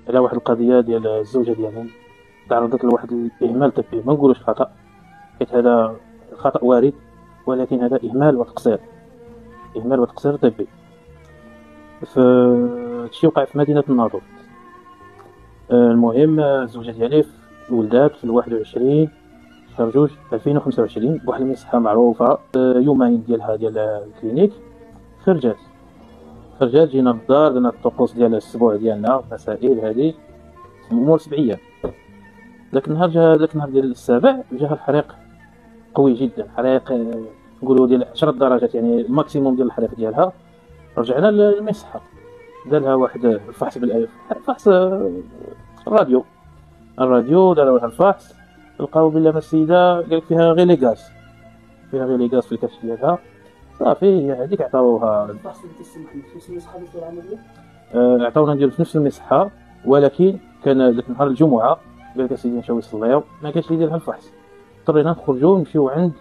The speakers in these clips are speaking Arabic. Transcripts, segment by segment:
على واحد القضيه ديال الزوجه ديالهم، تعرضت لواحد الاهمال طبي، ما نقولوش خطا حيت هذا خطا وارد، ولكن هذا اهمال وتقصير طبي. هادشي وقع في مدينه الناظور. المهم الزوجه ديالي ولدات في 21 شهر جوج 2025 بواحد المسحه معروفه. يومين ديالها ديال الكلينيك خرجات جينا للدار، درنا الطقوس ديال الاسبوع ديالنا، المسائل هذه امور 7 ايام. ذاك النهار ديال السابع جاها الحريق قوي جدا، حريق نقولوا ديال 10 درجات، يعني الماكسيموم ديال الحريق ديالها. رجعنا للمصحة، دار لها واحد الفحص فحص الراديو داروا لها الفحص، لقاو بلا ما السيده قالك فيها غير لي غاز في الكبش ديالها. صافي هي هذيك عطاوها الفحص اللي تسمح لك في المصحة ديال العملية. عطاونا نديرو في نفس المصحة، ولكن كان ذاك النهار الجمعة، قالك اسيدي نمشيو نصليو، ما كانش اللي يدير لها الفحص. اضطرينا نخرجوا ونمشيو عند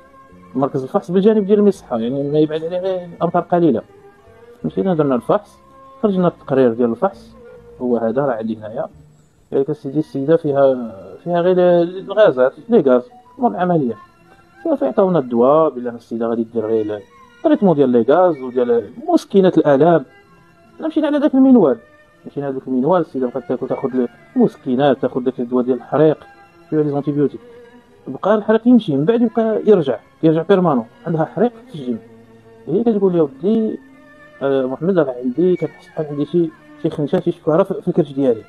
مركز الفحص بالجانب ديال المصحة، يعني ما يبعد عليه غير امتار قليلة. مشينا درنا الفحص، خرجنا التقرير ديال الفحص، هو هذا راه عندي هنايا. قالك اسيدي السيدة فيها غير الغازات لي غاز مور العملية. صافي عطاونا الدواء بلا السيدة غادي دير غير الريتمو ديال لي غاز وديال مسكنات الآلام. مشينا على ذاك المنوال، السيدة بقات تاخذ المسكنات، تاخذ داك الدواء ديال الحريق، فيه لي زونتيبيوتيك. بقى الحريق يمشي، من بعد يبقى يرجع بيرمانون، عندها حريق في الجلد. هي كتقول لي ودي محمد راه عندي كنحس بحال عندي شي خنشه، شي شكاره في الكرش ديالي.